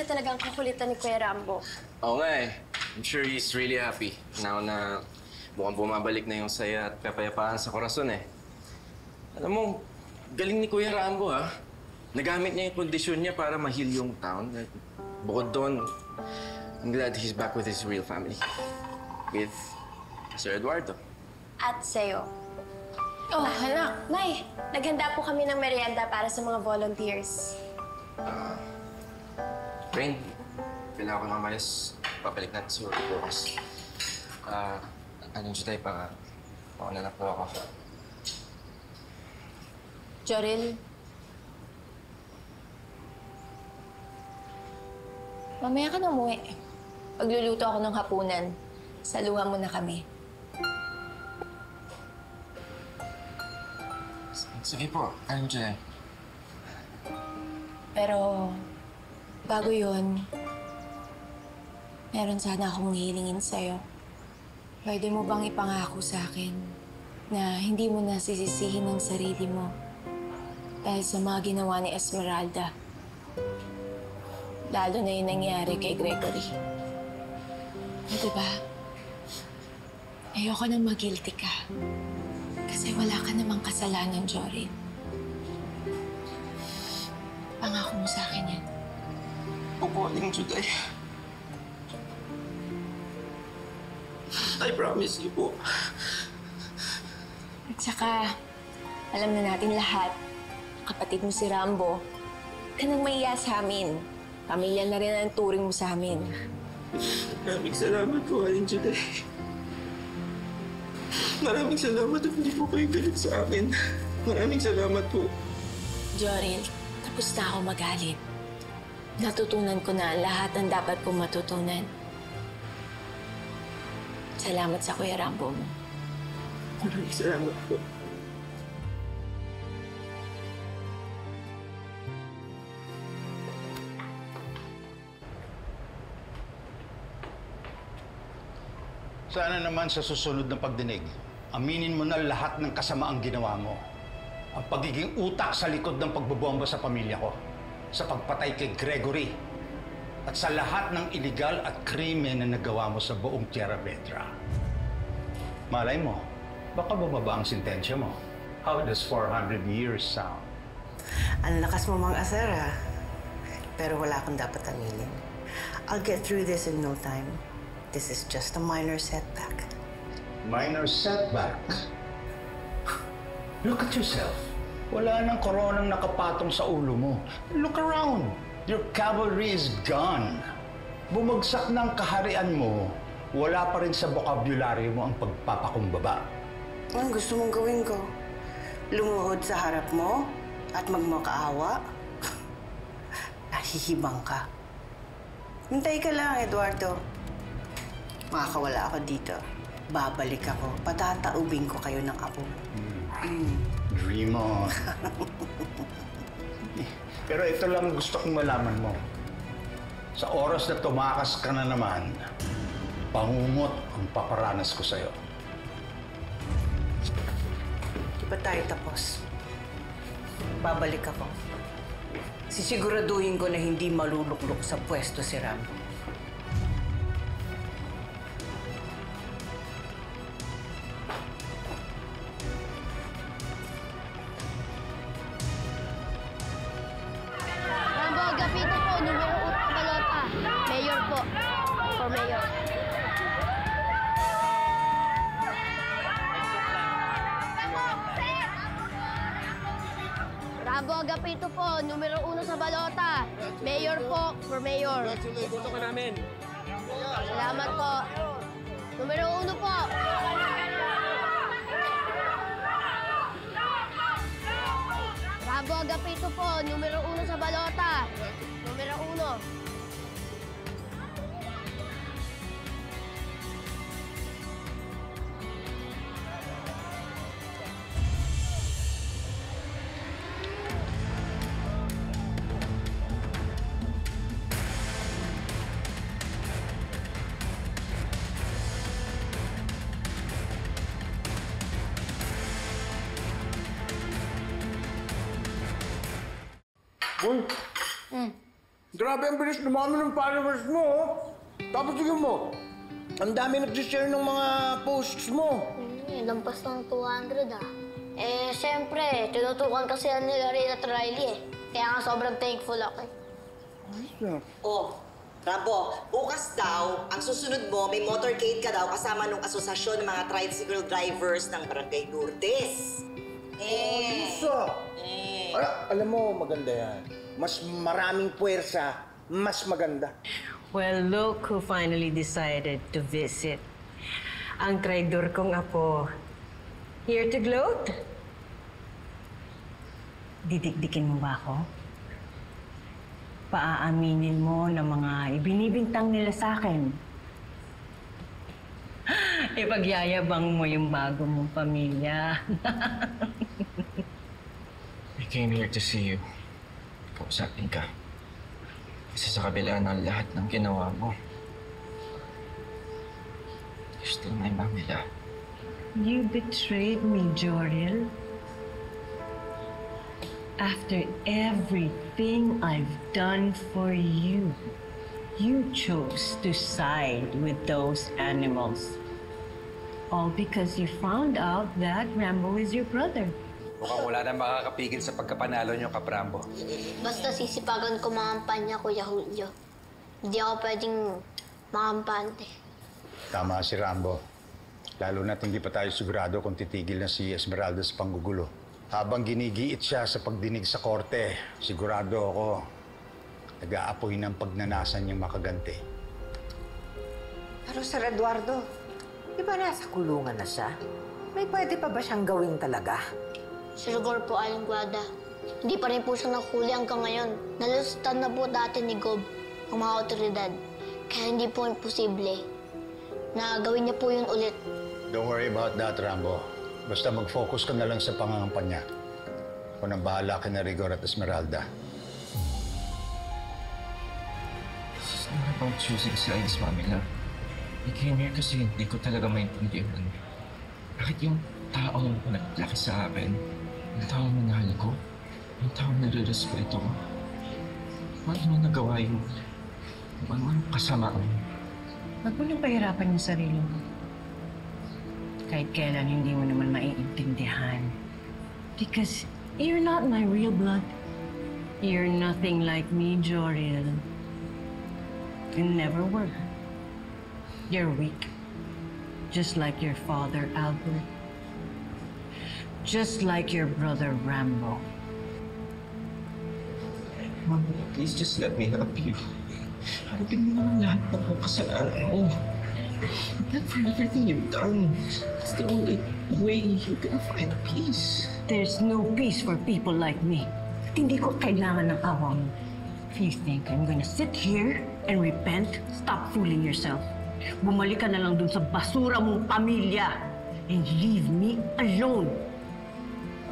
kasi talagang kakulitan ni Kuya Rambo. Oo nga eh. I'm sure he's really happy. Now na mukhang bumabalik na yung saya at kapayapaan sa korason eh. Alam mo, galing ni Kuya Rambo ha. Nagamit niya yung kondisyon niya para ma-heal yung town. Bukod doon, I'm glad he's back with his real family. With Sir Eduardo. At sa'yo. Oh, anak. Nay, naghanda po kami ng merienda para sa mga volunteers. Rain, kailangan ko ng mayas. Papalik natin sa work bukas. Anong siya tayo pa? Pauna na po ako. Joril, mamaya ka na umuwi. Pagluluto ako ng hapunan, saluhan mo na kami. Sige po, anong siya? Pero, bago yun, meron sana akong hihilingin sa'yo. Pwede mo bang ipangako sa akin na hindi mo na sisisihin ang sarili mo dahil sa mga ginawa ni Esmeralda? Lalo na yung nangyari kay Gregory. Diba? Ayoko nang mag-guilty ka. Kasi wala ka namang kasalanan, Joril. Pangako mo sa akin yan. Opo, Aling Juday. I promise you po. At saka, alam na natin lahat, kapatid mo si Rambo, ka nang maiya sa amin. Pamilya na rin ang turing mo sa amin. Maraming salamat po, Aling Juday. Maraming salamat at hindi po kayo galit sa akin. Maraming salamat po. Joril, tapos na ako magalit. Natutunan ko na lahat ng dapat kong matutunan. Salamat sa Kuya Rambo mo. Maraming salamat po. Sana naman sa susunod na pagdinig, aminin mo na lahat ng kasamaang ginawa mo. Ang pagiging utak sa likod ng pagbobomba sa pamilya ko, sa pagpatay kay Gregory, at sa lahat ng iligal at krimen na nagawa mo sa buong Tierra Vedra. Malay mo, baka bumaba ang sentensya mo. How does 400 years sound? Ang lakas mo mang asar, pero wala akong dapat aminin. I'll get through this in no time. This is just a minor setback. Minor setback? Look at yourself. Wala nang koronang nakapatong sa ulo mo. Look around. Your cavalry is gone. Bumagsak ng kaharian mo, wala pa rin sa vocabulary mo ang pagpapakumbaba. Anong gusto mong gawin ko? Lumuhod sa harap mo at magmakaawa? Nahihibang ka. Hintay ka lang, Eduardo. Makakawala ako dito. Babalik ako. Patataubin ko kayo ng apo. Dream on. Pero ito lang gusto kong malaman mo. Sa oras na tumakas ka na naman, pangungot ang paparanas ko sa'yo. Di ba tayo tapos? Babalik ako. Sisiguraduhin ko na hindi maluluklok sa pwesto si Rambo. Rambo Agapito po, numero 1 sa balota. Mayor po, for mayor. Boto ka namin. Salamat po. Numero 1 po. Rambo Agapito po, numero 1 sa balota. Numero 1. Boy, Grabe ang bilis dumami ng followers mo, oh. Tapos tingnan mo, ang dami nag-share ng mga posts mo. Lampas ng 200 ah. Eh, siyempre, tinutukan kasi yan nila Ray at Riley eh. Kaya nga sobrang thankful ako eh. Oh, Rambo, bukas daw, ang susunod mo, may motorcade ka daw kasama nung asosasyon ng mga tricycle drivers ng Barangay Lourdes. So, alam mo, maganda yan. Mas maraming puwersa, mas maganda. Well, look who finally decided to visit. Ang traidor kong apo. Here to gloat? Didikdikin mo ba ako? Paaaminin mo na mga ibinibintang nila sa akin. Ipagyayabang mo yung bago mong pamilya. I came here to see you. Kausapin ka. Kasi sa kabila ng lahat ng ginawa mo, you're still my Mamila. You betrayed me, Joriel. After everything I've done for you, you chose to side with those animals. All because you found out that Rambo is your brother. Mukhang wala na makakapigil sa pagkapanalo niyo, Kaprambo. Basta sisipagan ko makampanya, Kuya Julio. Hindi ako pwedeng makampante. Tama si Rambo. Lalo na't hindi pa tayo sigurado kung titigil na si Esmeralda sa panggugulo. Habang ginigiit siya sa pagdinig sa korte, sigurado ako nag-aapoy ng pagnanasan niyang makaganti. Pero Sir Eduardo, di ba nasa kulungan na siya? May pwede pa ba siyang gawin talaga? Siguro po, Aling Guada. Hindi pa rin po siya nakuli hanggang ngayon. Nalusutan na po dati ni Gob ang mga otoridad. Kaya hindi po imposible na gawin niya po yun ulit. Don't worry about that, Rambo. Basta mag-focus ka na lang sa pangangampanya. Ako nang bahala kina Rigor at Esmeralda. This is not about choosing sides, Mamila. I came here kasi hindi ko talaga maintindihan. Bakit yung taong naglaki sa akin, yung taong minahal ko, yung taong nare-respeto ko, bakit mo nagawa yung kasamaan? Huwag mo nang pahirapan yung sarili mo. Kahit kailan hindi mo naman maiintindihan. Because you're not my real blood. You're nothing like me, Joriel. You never were. You're weak. Just like your father, Albert. Just like your brother, Rambo. Mom, please just let me help you. Harapin mo naman lahat ng mga kasalanan mo. Not for everything you've done. It's the only way you can find peace. There's no peace for people like me. At hindi ko kailangan ng awa mo. If you think I'm gonna sit here and repent, stop fooling yourself. Bumalik ka na lang dun sa basura mong pamilya and leave me alone.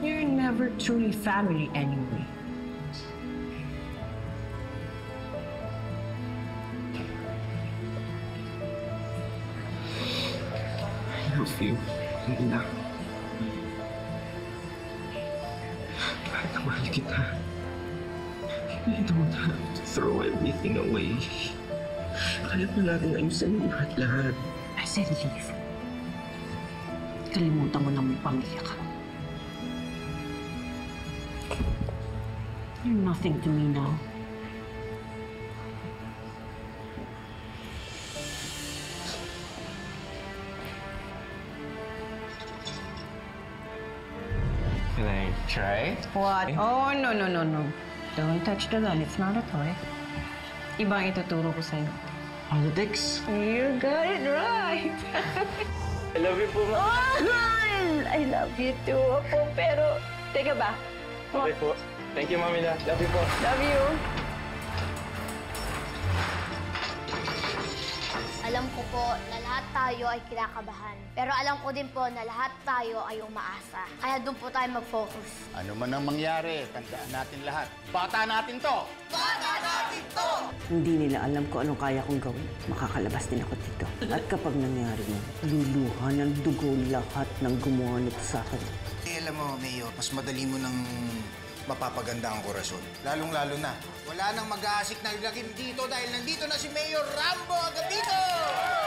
You're never truly family anyway. I love you, Mamila. Mahal na mahal kita. You don't have to throw everything away. Kaya pa natin ayusin yung lahat-lahat. I said leave. Kalimutan mo na may pamilya ka. You're nothing to me now. Can I try? What? Oh, no. Don't touch the gun. It's not a toy. Ibang ituturo ko sa'yo. Politics? You got it right. I love you po, Ma. Oh, I love you too, Apo. Pero, teka ba? Okay po. Thank you, Mamila. Love you po. Love you. Alam ko po na lahat tayo ay kinakabahan. Pero alam ko din po na lahat tayo ay umaasa. Kaya doon po tayo mag-focus. Ano man ang mangyari, tandaan natin lahat. Bata natin to! Hindi nila alam kung anong kaya kong gawin. Makakalabas din ako dito. At kapag nangyari yun, luluha ng dugo lahat ng gumawa nito sa akin. Alam mo, Mayor, mas madali mo nang mapapaganda ang Corazon. Lalong-lalo na, wala nang mag-aasik na ilagim dito dahil nandito na si Mayor Rambo agad dito!